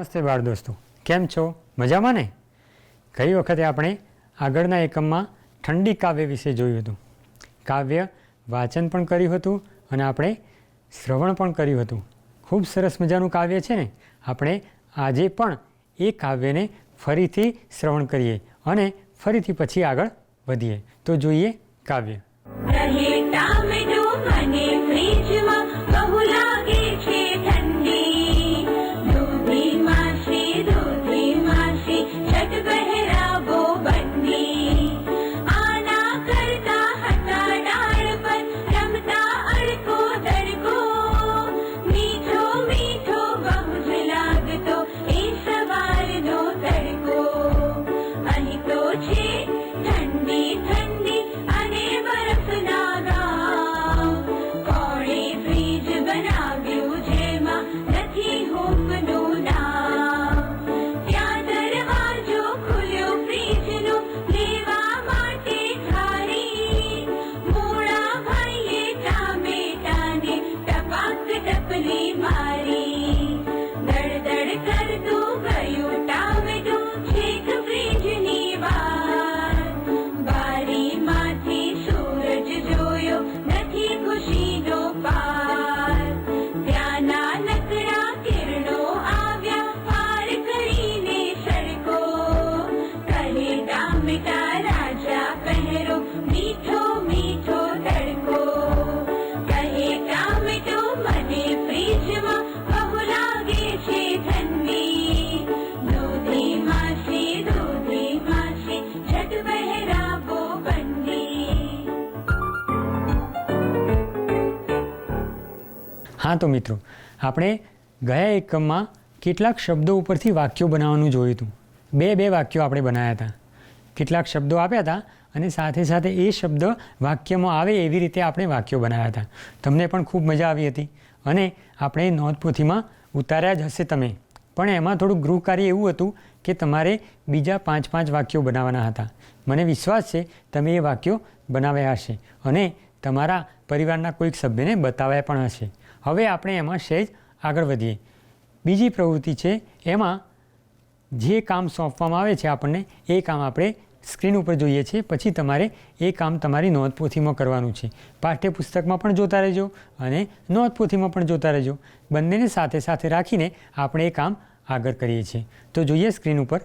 નમસ્તે બાળ દોસ્તો, કેમ છો? મજામાં ને? ગઈ વખતે આપણે આગળના એકમમાં ઠંડી કાવ્ય વિશે જોયું હતું. કાવ્ય વાંચન પણ કર્યું હતું અને આપણે શ્રવણ પણ કર્યું હતું. ખૂબ સરસ મજાનું કાવ્ય છે ને. આપણે આજે પણ એ કાવ્યને ફરીથી શ્રવણ કરીએ અને ફરીથી પછી આગળ વધીએ. તો જોઈએ કાવ્ય. હા તો મિત્રો, આપણે ગયા એકમમાં કેટલાક શબ્દો ઉપરથી વાક્યો બનાવવાનું જોયું હતું. બે વાક્યો આપણે બનાવ્યા હતા. કેટલાક શબ્દો આપ્યા હતા અને સાથે સાથે એ શબ્દ વાક્યમાં આવે એવી રીતે આપણે વાક્યો બનાવ્યા હતા. તમને પણ ખૂબ મજા આવી હતી અને આપણે નોંધપોથીમાં ઉતાર્યા જ હશે તમે. પણ એમાં થોડું ગૃહ કાર્ય એવું હતું કે તમારે બીજા 5 વાક્યો બનાવવાના હતા. મને વિશ્વાસ છે તમે એ વાક્યો બનાવ્યા હશે અને તમારા પરિવારના કોઈક સભ્યને બતાવ્યા પણ હશે. હવે આપણે એમાં સહેજ આગળ વધીએ. બીજી પ્રવૃત્તિ છે, એમાં જે કામ સોંપવામાં આવે છે આપણને એ કામ આપણે સ્ક્રીન ઉપર જોઈએ છીએ. પછી તમારે એ કામ તમારી નોંધપોથીમાં કરવાનું છે. પાઠ્યપુસ્તકમાં પણ જોતા રહેજો અને નોંધપોથીમાં પણ જોતા રહેજો. બંનેને સાથે સાથે રાખીને આપણે એ કામ આગળ કરીએ છીએ. તો જોઈએ સ્ક્રીન ઉપર.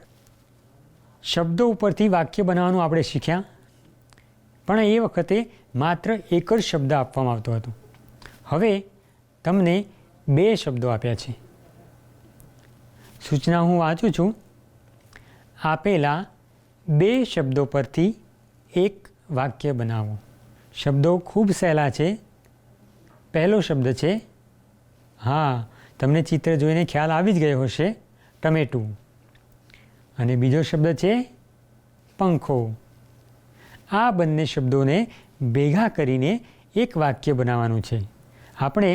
શબ્દો ઉપરથી વાક્ય બનાવવાનું આપણે શીખ્યા, પણ એ વખતે માત્ર એક જ શબ્દ આપવામાં આવતો હતો. હવે તમને 2 શબ્દો આપ્યા છે. સૂચના હું વાંચું છું. આપેલા 2 શબ્દો પરથી એક વાક્ય બનાવો. શબ્દો ખૂબ સહેલા છે. પહેલો શબ્દ છે, હા તમને ચિત્ર જોઈને ખ્યાલ આવી જ ગયો હશે, ટમેટું. અને બીજો શબ્દ છે પંખો. આ બંને શબ્દોને ભેગા કરીને એક વાક્ય બનાવવાનું છે. આપણે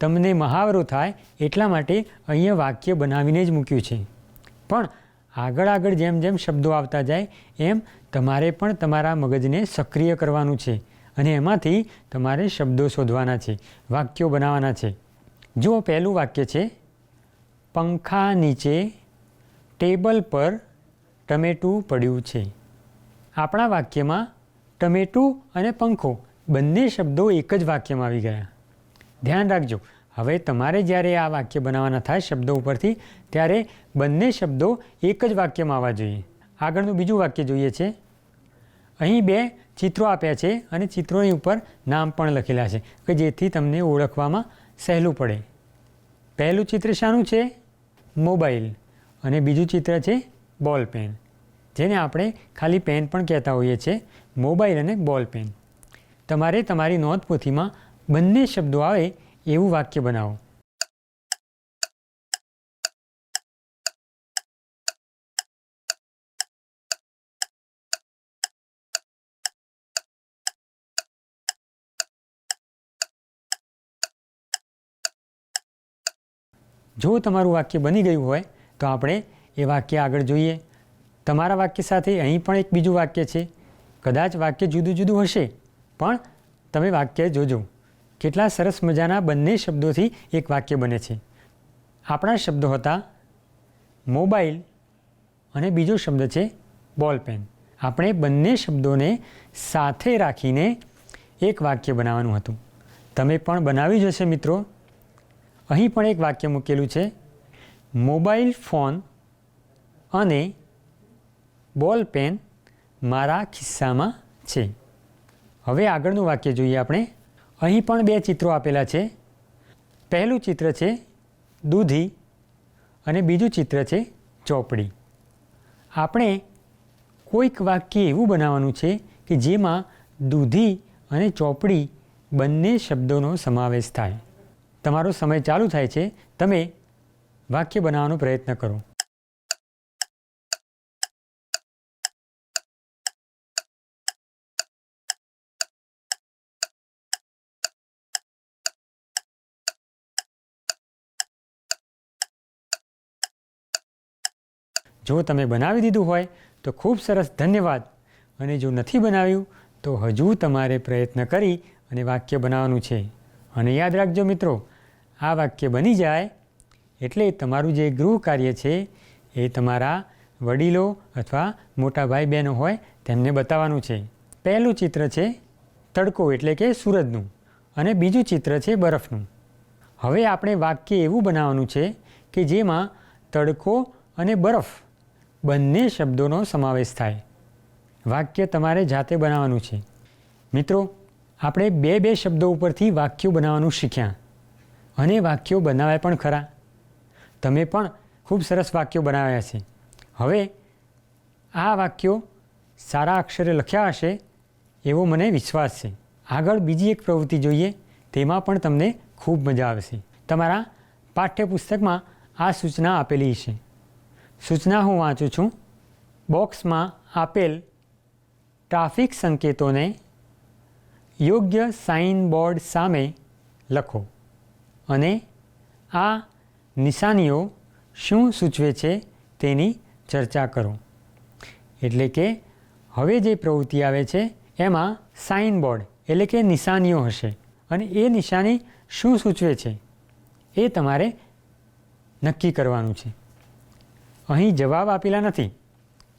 તમને મહાવરો થાય એટલા માટે અહીંયા વાક્ય બનાવીને જ મૂક્યું છે. પણ આગળ જેમ શબ્દો આવતા જાય એમ તમારે પણ તમારા મગજને સક્રિય કરવાનું છે અને એમાંથી તમારે શબ્દો શોધવાના છે, વાક્યો બનાવવાના છે. જો પહેલું વાક્ય છે, પંખા નીચે ટેબલ પર ટમેટું પડ્યું છે. આપણા વાક્યમાં ટમેટું અને પંખો બંને શબ્દો એક જ વાક્યમાં આવી ગયા. ધ્યાન રાખજો, હવે તમારે જ્યારે આ વાક્ય બનાવવાના થાય શબ્દો ઉપરથી, ત્યારે બંને શબ્દો એક જ વાક્યમાં આવવા જોઈએ. આગળનું બીજું વાક્ય જોઈએ છે. અહીં 2 ચિત્રો આપ્યા છે અને ચિત્રોની ઉપર નામ પણ લખેલા છે કે જેથી તમને ઓળખવામાં સહેલું પડે. પહેલું ચિત્ર શાનું છે? મોબાઈલ. અને બીજું ચિત્ર છે બોલ પેન, જેને આપણે ખાલી પેન પણ કહેતા હોઈએ છીએ. મોબાઈલ અને બોલ પેન. તમારે તમારી નોંધપોથીમાં બંને શબ્દો આવે એવું વાક્ય બનાવો. જો તમારું વાક્ય બની ગયું હોય તો આપણે એ વાક્ય આગળ જોઈએ. તમારા વાક્ય સાથે અહીં પણ એક બીજું વાક્ય છે. કદાચ વાક્ય જુદું જુદું હશે, પણ તમે વાક્ય જોજો. કેટલા સરસ મજાના બંને શબ્દોથી એક વાક્ય બને છે. આપણા શબ્દો હતા મોબાઈલ અને બીજો શબ્દ છે બોલ પેન. આપણે બંને શબ્દોને સાથે રાખીને એક વાક્ય બનાવવાનું હતું. તમે પણ બનાવ્યું જ હશે મિત્રો. અહીં પણ એક વાક્ય મૂકેલું છે, મોબાઈલ ફોન અને બોલ પેન મારા ખિસ્સામાં છે. હવે આગળનું વાક્ય જોઈએ આપણે. અહીં પણ બે ચિત્રો આપેલા છે. પહેલું ચિત્ર છે દૂધી અને બીજું ચિત્ર છે ચોપડી. આપણે કોઈક વાક્ય એવું બનાવવાનું છે કે જેમાં દૂધી અને ચોપડી બંને શબ્દોનો સમાવેશ થાય. તમારો સમય ચાલુ થાય છે. તમે વાક્ય બનાવવાનો પ્રયત્ન કરો. જો તમે બનાવી દીધું હોય તો ખૂબ સરસ, ધન્યવાદ. અને જો નથી બનાવ્યું તો હજુ તમારે પ્રયત્ન કરી અને વાક્ય બનાવવાનું છે. અને યાદ રાખજો મિત્રો, આ વાક્ય બની જાય એટલે તમારું જે ગૃહ કાર્ય છે એ તમારા વડીલો અથવા મોટા ભાઈ બહેનો હોય તેમને બતાવવાનું છે. પહેલું ચિત્ર છે તડકો એટલે કે સૂરજનું અને બીજું ચિત્ર છે બરફનું. હવે આપણે વાક્ય એવું બનાવવાનું છે કે જેમાં તડકો અને બરફ બંને શબ્દોનો સમાવેશ થાય. વાક્ય તમારે જાતે બનાવવાનું છે. મિત્રો, આપણે બે શબ્દો ઉપરથી વાક્યો બનાવવાનું શીખ્યા અને વાક્યો બનાવ્યા પણ ખરા. તમે પણ ખૂબ સરસ વાક્યો બનાવ્યા છે. હવે આ વાક્યો સારા અક્ષરે લખ્યા હશે એવો મને વિશ્વાસ છે. આગળ બીજી એક પ્રવૃત્તિ જોઈએ, તેમાં પણ તમને ખૂબ મજા આવશે. તમારા પાઠ્યપુસ્તકમાં આ સૂચના આપેલી છે. સૂચના હું વાંચું છું. બોક્સમાં આપેલ ટ્રાફિક સંકેતોને યોગ્ય સાઇન બોર્ડ સામે લખો અને આ નિશાનીઓ શું સૂચવે છે તેની ચર્ચા કરો. એટલે કે હવે જે પ્રવૃત્તિ આવે છે એમાં સાઇન બોર્ડ એટલે કે નિશાનીઓ હશે અને એ નિશાની શું સૂચવે છે એ તમારે નક્કી કરવાનું છે. અહીં જવાબ આપેલા નથી.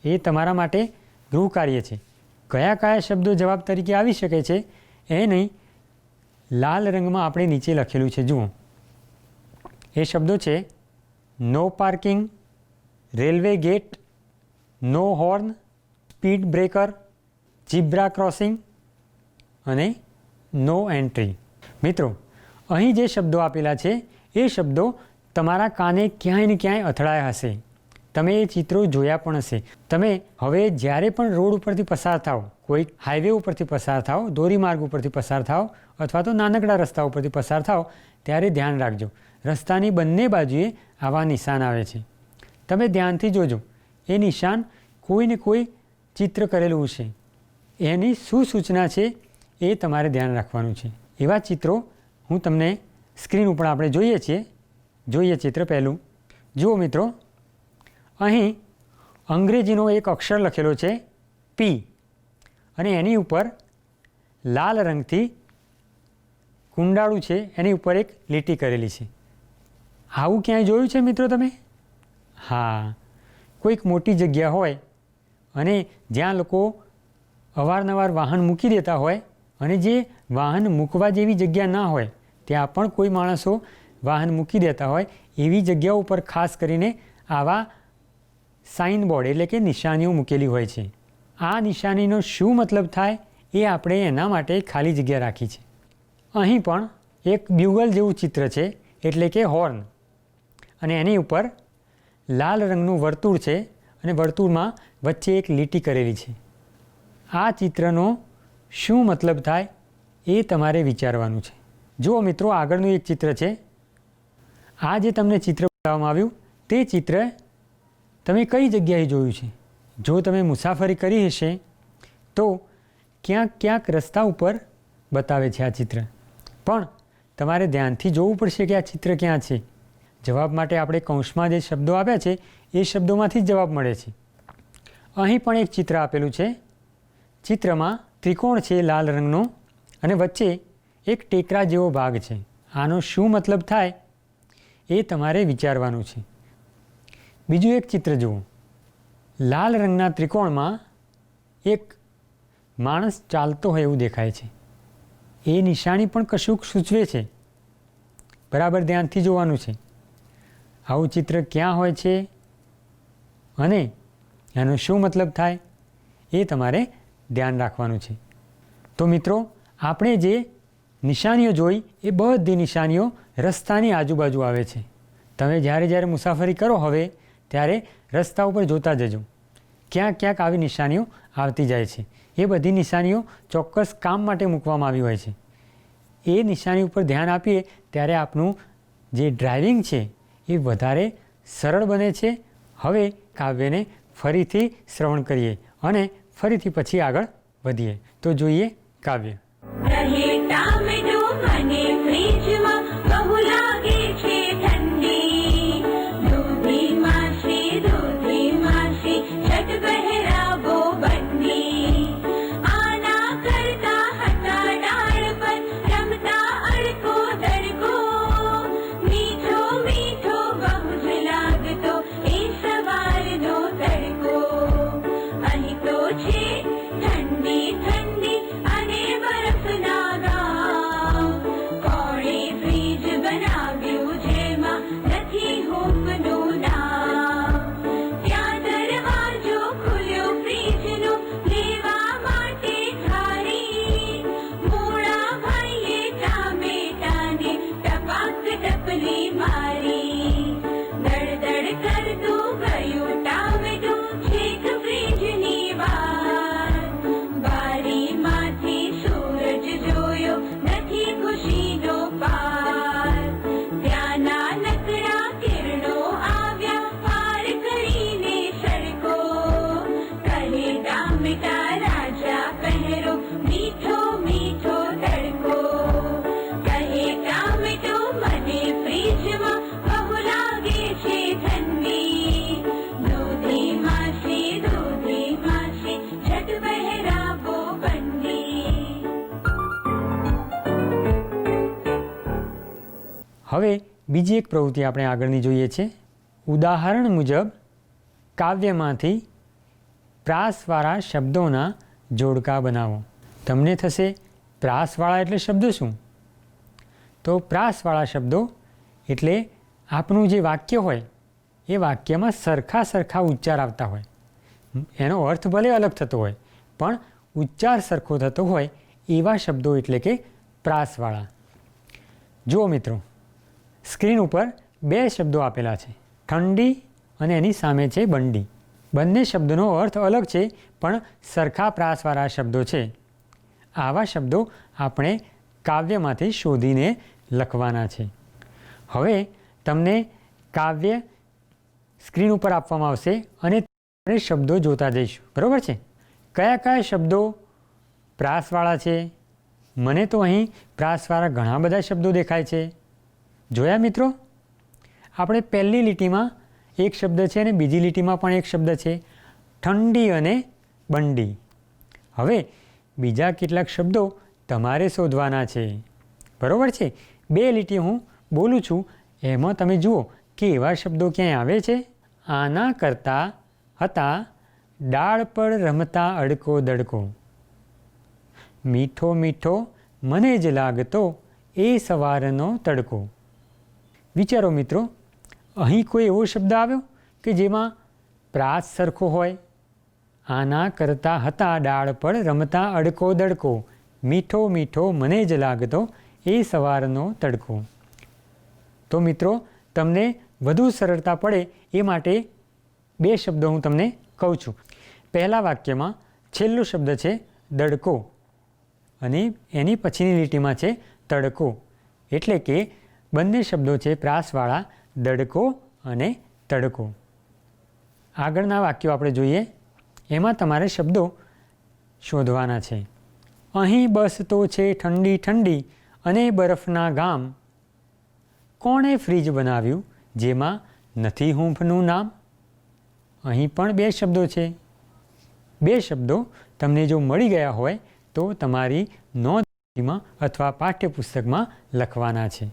એ તમારા માટે ગૃહ કાર્ય છે. કયા કયા શબ્દો જવાબ તરીકે આવી શકે છે એ નહીં, લાલ રંગમાં આપણે નીચે લખેલું છે, જુઓ. એ શબ્દો છે no parking, railway gate, no horn, speed breaker, zebra crossing અને નો એન્ટ્રી. મિત્રો, અહીં જે શબ્દો આપેલા છે એ શબ્દો તમારા કાને ક્યાંય ને ક્યાંય અથડાયા હશે. તમે એ ચિત્રો જોયા પણ હશે. તમે હવે જ્યારે પણ રોડ ઉપરથી પસાર થાઓ, કોઈ હાઈવે ઉપરથી પસાર થાઓ, ધોરીમાર્ગ ઉપરથી પસાર થાઓ અથવા તો નાનકડા રસ્તા ઉપરથી પસાર થાઓ ત્યારે ધ્યાન રાખજો, રસ્તાની બંને બાજુએ આવા નિશાન આવે છે. તમે ધ્યાનથી જોજો. એ નિશાન કોઈ ને કોઈ ચિત્ર કરેલું છે. એની શું સૂચના છે એ તમારે ધ્યાન રાખવાનું છે. એવા ચિત્રો હું તમને સ્ક્રીન ઉપર આપણે જોઈએ છીએ. જોઈએ ચિત્ર પહેલું. જુઓ મિત્રો, અહીં અંગ્રેજીનો એક અક્ષર લખેલો છે પી અને એની ઉપર લાલ રંગથી કુંડાળું છે, એની ઉપર એક લીટી કરેલી છે. આવું ક્યાંય જોયું છે મિત્રો તમે? હા, કોઈક મોટી જગ્યા હોય અને જ્યાં લોકો અવારનવાર વાહન મૂકી દેતા હોય અને જે વાહન મૂકવા જેવી જગ્યા ના હોય ત્યાં પણ કોઈ માણસો વાહન મૂકી દેતા હોય એવી જગ્યાઓ ઉપર ખાસ કરીને આવા સાઇન બોર્ડ એટલે કે નિશાનીઓ મૂકેલી હોય છે. આ નિશાનીનો શું મતલબ થાય એ આપણે એના માટે ખાલી જગ્યા રાખી છે. અહીં પણ એક બ્યુગલ જેવું ચિત્ર છે એટલે કે હોર્ન અને એની ઉપર લાલ રંગનું વર્તુળ છે અને વર્તુળમાં વચ્ચે એક લીટી કરેલી છે. આ ચિત્રનો શું મતલબ થાય એ તમારે વિચારવાનું છે. જુઓ મિત્રો, આગળનું એક ચિત્ર છે. આ જે તમને ચિત્ર બતાવવામાં આવ્યું તે ચિત્ર તમે કઈ જગ્યાએ જોયું છે? જો તમે મુસાફરી કરી હશે તો ક્યાંક ક્યાંક રસ્તા ઉપર બતાવે છે આ ચિત્ર, પણ તમારે ધ્યાનથી જોવું પડશે કે આ ચિત્ર ક્યાં છે. જવાબ માટે આપણે કૌંસમાં જે શબ્દો આપ્યા છે એ શબ્દોમાંથી જ જવાબ મળે છે. અહીં પણ એક ચિત્ર આપેલું છે. ચિત્રમાં ત્રિકોણ છે લાલ રંગનો અને વચ્ચે એક ટેકરા જેવો ભાગ છે. આનો શું મતલબ થાય એ તમારે વિચારવાનું છે. બીજું એક ચિત્ર જુઓ. લાલ રંગના ત્રિકોણમાં એક માણસ ચાલતો હોય એવું દેખાય છે. એ નિશાની પણ કશુંક સૂચવે છે. બરાબર ધ્યાનથી જોવાનું છે. આવું ચિત્ર ક્યાં હોય છે અને એનો શું મતલબ થાય એ તમારે ધ્યાન રાખવાનું છે. તો મિત્રો, આપણે જે નિશાનીઓ જોઈ એ બધી નિશાનીઓ રસ્તાની આજુબાજુ આવે છે. તમે જ્યારે મુસાફરી કરો હવે ત્યારે રસ્તા ઉપર જોતા જજો. ક્યાંક ક્યાંક આવી નિશાનીઓ આવતી જાય છે. એ બધી નિશાનીઓ ચોક્કસ કામ માટે મૂકવામાં આવી હોય છે. એ નિશાની ઉપર ધ્યાન આપીએ ત્યારે આપણું જે ડ્રાઇવિંગ છે એ વધારે સરળ બને છે. હવે કાવ્યને ફરીથી શ્રવણ કરીએ અને ફરીથી પછી આગળ વધીએ. તો જોઈએ કાવ્ય. હવે બીજી એક પ્રવૃત્તિ આપણે આગળની જોઈએ છે. ઉદાહરણ મુજબ કાવ્યમાંથી પ્રાસવાળા શબ્દોના જોડકા બનાવો. તમને થશે પ્રાસવાળા એટલે શબ્દ શું? તો પ્રાસવાળા શબ્દો એટલે આપણું જે વાક્ય હોય એ વાક્યમાં સરખા ઉચ્ચાર આવતા હોય. એનો અર્થ ભલે અલગ થતો હોય પણ ઉચ્ચાર સરખો થતો હોય એવા શબ્દો એટલે કે પ્રાસવાળા. જુઓ મિત્રો, સ્ક્રીન ઉપર બે શબ્દો આપેલા છે, ઠંડી અને એની સામે છે બંડી. બંને શબ્દોનો અર્થ અલગ છે પણ સરખા પ્રાસવાળા શબ્દો છે. આવા શબ્દો આપણે કાવ્યમાંથી શોધીને લખવાના છે. હવે તમને કાવ્ય સ્ક્રીન ઉપર આપવામાં આવશે અને આપણે શબ્દો જોતા જઈશું. બરાબર છે? કયા કયા શબ્દો પ્રાસવાળા છે? મને તો અહીં પ્રાસવાળા ઘણા બધા શબ્દો દેખાય છે. જોયા મિત્રો? આપણે પહેલી લીટીમાં એક શબ્દ છે અને બીજી લીટીમાં પણ એક શબ્દ છે, ઠંડી અને બંડી. હવે બીજા કેટલાક શબ્દો તમારે શોધવાના છે. બરાબર છે? બે લીટી હું બોલું છું એમાં તમે જુઓ કે એવા શબ્દો ક્યાંય આવે છે. આના કરતા હતા ડાળ પર રમતા અડકો દડકો, મીઠો મીઠો મને જ લાગતો એ સવારનો તડકો. વિચારો મિત્રો, અહીં કોઈ એવો શબ્દ આવ્યો કે જેમાં પ્રાસ સરખો હોય? આના કરતા હતા ડાળ પર રમતા અડકો દડકો, મીઠો મીઠો મને જ લાગતો એ સવારનો તડકો. તો મિત્રો, તમને વધુ સરળતા પડે એ માટે બે શબ્દો હું તમને કહું છું. પહેલા વાક્યમાં છેલ્લો શબ્દ છે દડકો અને એની પછીની લીટીમાં છે તડકો. એટલે કે બંને શબ્દો છે પ્રાસવાળા, દડકો અને તડકો. આગળના વાક્યો આપણે જોઈએ. એમાં તમારે શબ્દો શોધવાના છે. અહીં બસતો છે ઠંડી ઠંડી અને બરફના ગામ, કોણે ફ્રીજ બનાવ્યું જેમાં નથી હૂંફનું નામ. અહીં પણ બે શબ્દો છે. બે શબ્દો તમને જો મળી ગયા હોય તો તમારી નોંધમાં અથવા પાઠ્યપુસ્તકમાં લખવાના છે.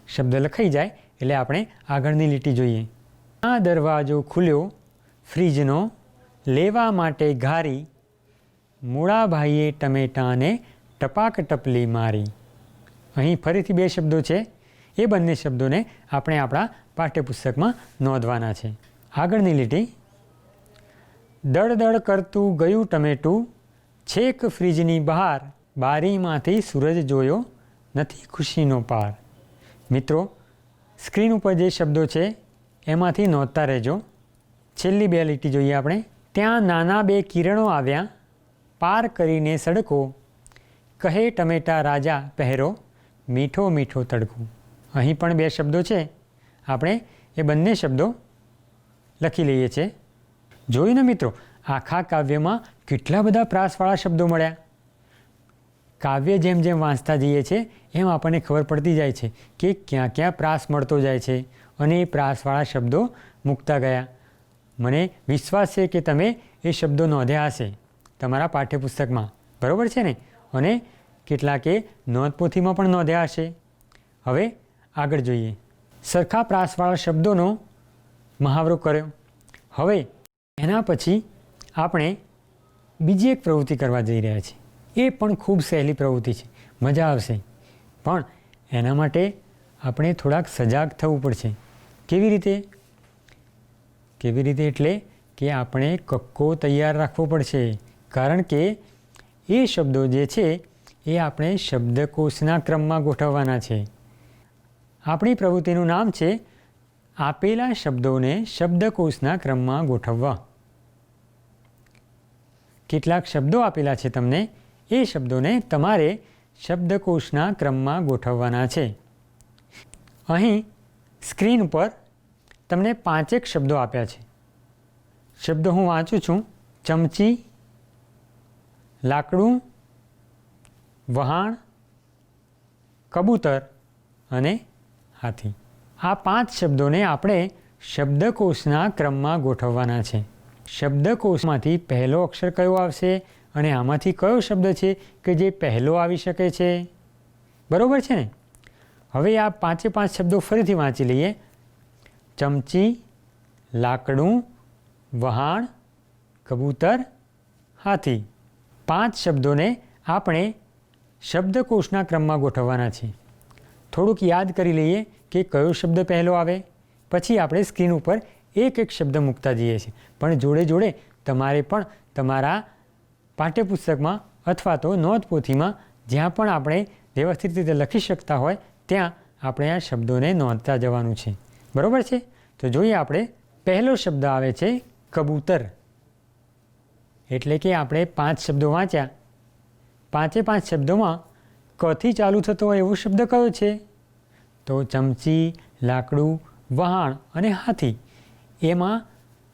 શબ્દ લખાઈ જાય એટલે આપણે આગળની લીટી જોઈએ. આ દરવાજો ખુલ્યો ફ્રીજનો, લેવા માટે ઘારી, મૂળાભાઈએ ટમેટાને ટપાક ટપલી મારી. અહીં ફરીથી બે શબ્દો છે. એ બંને શબ્દોને આપણે આપણા પાઠ્યપુસ્તકમાં નોંધવાના છે. આગળની લીટી, દળદળ કરતું ગયું ટમેટું, છેક ફ્રીજની બહાર, બારીમાંથી સૂરજ જોયો નથી ખુશીનો પાર. મિત્રો, સ્ક્રીન ઉપર જે શબ્દો છે એમાંથી નોંધતા રહેજો. છેલ્લી બે લીટી જોઈએ આપણે. ત્યાં નાના બે કિરણો આવ્યા, પાર કરીને સડકો, કહે ટમેટા રાજા પહેરો, મીઠો મીઠો તડકો. અહીં પણ બે શબ્દો છે. આપણે એ બંને શબ્દો લખી લઈએ છીએ. જોયું ને મિત્રો, આખા કાવ્યમાં કેટલા બધા પ્રાસવાળા શબ્દો મળ્યા. કાવ્ય જેમ જેમ વાંચતા જઈએ છીએ એમ આપણને ખબર પડતી જાય છે કે ક્યાં ક્યાં પ્રાસ મળતો જાય છે અને એ પ્રાસવાળા શબ્દો મૂકતા ગયા. મને વિશ્વાસ છે કે તમે એ શબ્દો નોંધ્યા હશે તમારા પાઠ્યપુસ્તકમાં, બરાબર છે ને? અને કેટલાકે નોંધપોથીમાં પણ નોંધ્યા હશે. હવે આગળ જોઈએ. સરખા પ્રાસવાળા શબ્દોનો મહાવરો કર્યો. હવે એના પછી આપણે બીજી એક પ્રવૃત્તિ કરવા જઈ રહ્યા છીએ. એ પણ ખૂબ સહેલી પ્રવૃત્તિ છે, મજા આવશે. પણ એના માટે આપણે થોડાક સજાગ થવું પડશે. કેવી રીતે? કેવી રીતે એટલે કે આપણે કક્કો તૈયાર રાખવો પડશે. કારણ કે એ શબ્દો જે છે એ આપણે શબ્દકોશના ક્રમમાં ગોઠવવાના છે. આપણી પ્રવૃત્તિનું નામ છે આપેલા શબ્દોને શબ્દકોશના ક્રમમાં ગોઠવવા. કેટલાક શબ્દો આપેલા છે તમને, એ શબ્દોને તમારે શબ્દકોશના ક્રમમાં ગોઠવવાના છે. અહીં સ્ક્રીન પર તમને 5 શબ્દો આપ્યા છે. શબ્દો હું વાંચું છું. ચમચી, લાકડું, વહાણ, કબૂતર અને હાથી. આ 5 શબ્દોને આપણે શબ્દકોશના ક્રમમાં ગોઠવવાના છે. શબ્દકોશમાંથી પહેલો અક્ષર કયો આવશે અને આમાંથી કયો શબ્દ છે કે જે પહેલો આવી શકે છે? બરાબર છે ને? હવે આ 5 શબ્દો ફરીથી વાંચી લઈએ. ચમચી, લાકડું, વહાણ, કબૂતર, હાથી. 5 શબ્દોને આપણે શબ્દકોશના ક્રમમાં ગોઠવવાના છે. થોડુંક યાદ કરી લઈએ કે કયો શબ્દ પહેલો આવે, પછી આપણે સ્ક્રીન ઉપર એક એક શબ્દ મૂકતા જઈએ છીએ. પણ જોડે જોડે તમારે પણ તમારા પાઠ્યપુસ્તકમાં અથવા તો નોંધપોથીમાં જ્યાં પણ આપણે વ્યવસ્થિત રીતે લખી શકતા હોય ત્યાં આપણે આ શબ્દોને નોંધતા જવાનું છે. બરાબર છે? તો જોઈએ આપણે. પહેલો શબ્દ આવે છે કબૂતર. એટલે કે આપણે 5 શબ્દો વાંચ્યા. 5 શબ્દોમાં કથી ચાલુ થતો હોય એવો શબ્દ કયો છે? તો ચમચી, લાકડું, વહાણ અને હાથી. એમાં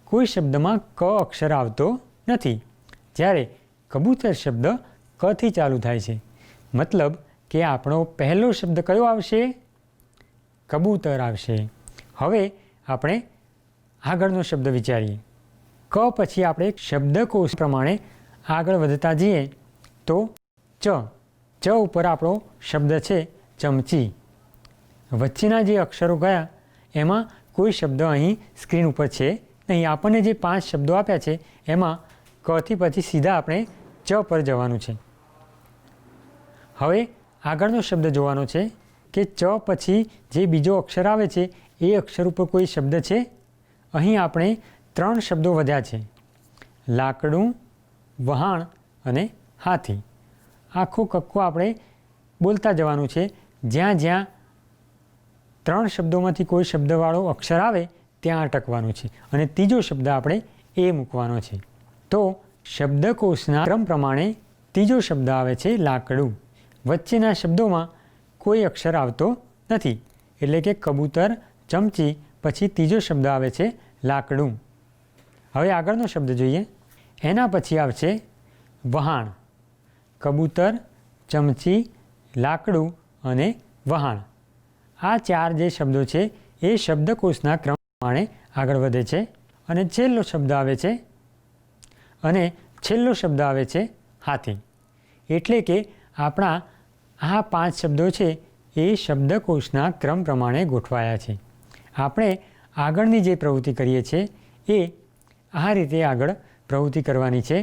કોઈ શબ્દમાં ક અક્ષર આવતો નથી. જ્યારે કબૂતર શબ્દ કથી ચાલુ થાય છે. મતલબ કે આપણો પહેલો શબ્દ કયો આવશે? કબૂતર આવશે. હવે આપણે આગળનો શબ્દ વિચારીએ. ક પછી આપણે શબ્દકોશ પ્રમાણે આગળ વધતા જઈએ તો ચ ઉપર આપણો શબ્દ છે ચમચી. વચ્ચેના જે અક્ષરો ગયા એમાં કોઈ શબ્દ અહીં સ્ક્રીન ઉપર છે નહીં. આપણને જે 5 શબ્દો આપ્યા છે એમાં કથી પછી સીધા આપણે ચ પર જવાનું છે. હવે આગળનો શબ્દ જોવાનો છે કે ચ પછી જે બીજો અક્ષર આવે છે એ અક્ષર ઉપર કોઈ શબ્દ છે? અહીં આપણે 3 શબ્દો વધ્યા છે. લાકડું, વહાણ અને હાથી. આખો કક્કો આપણે બોલતા જવાનું છે. જ્યાં જ્યાં 3 શબ્દોમાંથી કોઈ શબ્દવાળો અક્ષર આવે ત્યાં અટકવાનું છે અને ત્રીજો શબ્દ આપણે એ મૂકવાનો છે. તો શબ્દકોશના ક્રમ પ્રમાણે ત્રીજો શબ્દ આવે છે લાકડું. વચ્ચેના શબ્દોમાં કોઈ અક્ષર આવતો નથી. એટલે કે કબૂતર, ચમચી પછી ત્રીજો શબ્દ આવે છે લાકડું. હવે આગળનો શબ્દ જોઈએ. એના પછી આવશે વહાણ. કબૂતર, ચમચી, લાકડું અને વહાણ. આ 4 જે શબ્દો છે એ શબ્દકોશના ક્રમ પ્રમાણે આગળ વધે છે અને છેલ્લો શબ્દ આવે છે હાથી. એટલે કે આપણા આ 5 શબ્દો છે એ શબ્દકોશના ક્રમ પ્રમાણે ગોઠવાયા છે. આપણે આગળની જે પ્રવૃત્તિ કરીએ છીએ એ આ રીતે આગળ પ્રવૃત્તિ કરવાની છે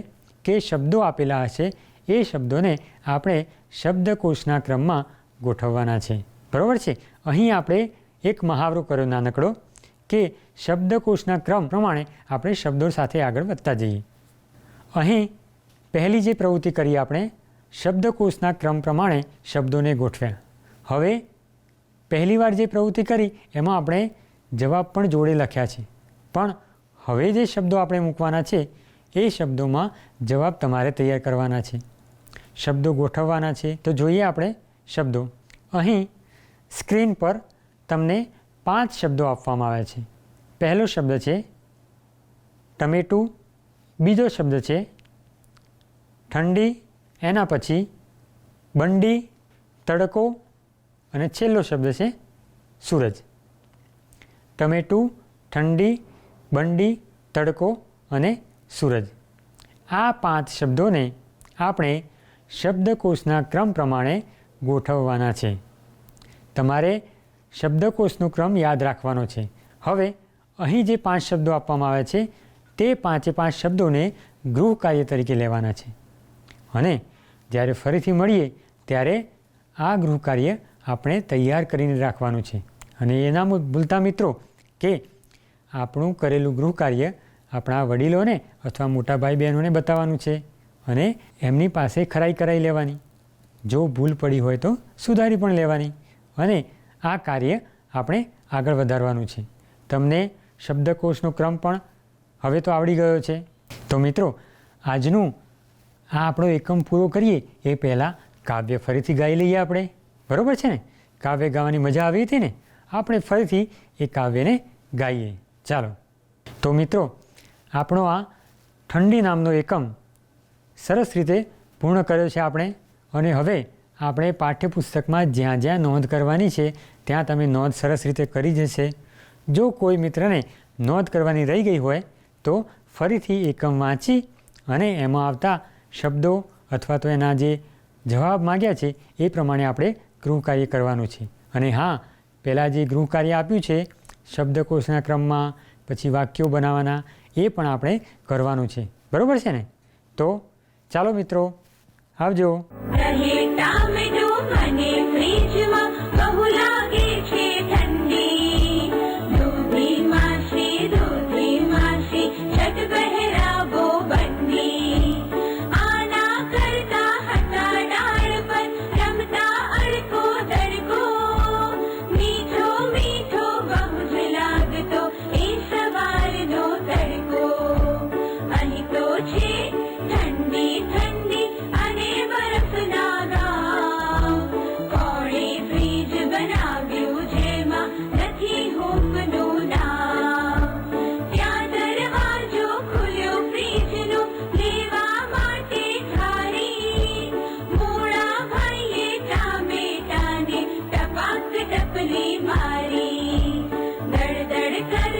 કે શબ્દો આપેલા હશે એ શબ્દોને આપણે શબ્દકોશના ક્રમમાં ગોઠવવાના છે. બરાબર છે. અહીં આપણે એક મહાવરો કર્યો નાનકડો કે શબ્દકોશના ક્રમ પ્રમાણે આપણે શબ્દો સાથે આગળ વધતા જઈએ. અહીં પહેલી જે પ્રવૃત્તિ કરી આપણે શબ્દકોશના ક્રમ પ્રમાણે શબ્દોને ગોઠવ્યા. હવે પહેલીવાર જે પ્રવૃત્તિ કરી એમાં આપણે જવાબ પણ જોડે લખ્યા છે, પણ હવે જે શબ્દો આપણે મૂકવાના છે એ શબ્દોમાં જવાબ તમારે તૈયાર કરવાના છે, શબ્દો ગોઠવવાના છે. તો જોઈએ આપણે શબ્દો. અહીં સ્ક્રીન પર તમને 5 શબ્દો આપવામાં આવ્યા છે. પહેલો શબ્દ છે ટમેટું, બીજો શબ્દ છે ઠંડી, એના પછી બંડી, તડકો અને છેલ્લો શબ્દ છે સૂરજ. ટમેટું, ઠંડી, બંડી, તડકો અને સૂરજ. આ 5 શબ્દોને આપણે શબ્દકોશના ક્રમ પ્રમાણે ગોઠવવાના છે. તમારે શબ્દકોશનો ક્રમ યાદ રાખવાનો છે. હવે અહીં જે 5 શબ્દો આપવામાં આવ્યા છે તે 5 શબ્દોને ગૃહ કાર્ય તરીકે લેવાના છે અને જ્યારે ફરીથી મળીએ ત્યારે આ ગૃહ કાર્ય આપણે તૈયાર કરીને રાખવાનું છે. અને એના ભૂલતા મિત્રો કે આપણું કરેલું ગૃહ કાર્ય આપણા વડીલોને અથવા મોટા ભાઈ બહેનોને બતાવવાનું છે અને એમની પાસે ખરાઈ કરાઈ લેવાની. જો ભૂલ પડી હોય તો સુધારી પણ લેવાની અને આ કાર્ય આપણે આગળ વધારવાનું છે. તમને શબ્દકોશનો ક્રમ પણ હવે તો આવડી ગયો છે. તો મિત્રો આજનું આ આપણો એકમ પૂરો કરીએ એ પહેલાં કાવ્ય ફરીથી ગાઈ લઈએ આપણે. બરાબર છે ને? કાવ્ય ગાવાની મજા આવી હતી ને? આપણે ફરીથી એ કાવ્યને ગાઈએ. ચાલો. તો મિત્રો આપણો આ ઠંડી નામનો એકમ સરસ રીતે પૂર્ણ કર્યો છે આપણે. અને હવે આપણે પાઠ્યપુસ્તકમાં જ્યાં જ્યાં નોંધ કરવાની છે ત્યાં તમે નોંધ સરસ રીતે કરી જશે. જો કોઈ મિત્રને નોંધ કરવાની રહી ગઈ હોય તો ફરીથી એકમ વાંચી અને એમાં આવતા શબ્દો અથવા તો એના જે જવાબ માગ્યા છે એ પ્રમાણે આપણે ગૃહ કાર્ય કરવાનું છે. અને હા, પહેલાં જે ગૃહ કાર્ય આપ્યું છે શબ્દકોશના ક્રમમાં પછી વાક્યો બનાવવાના એ પણ આપણે કરવાનું છે. બરાબર છે ને? તો ચાલો મિત્રો, આવજો. टपली मारी दड़ दड़ कर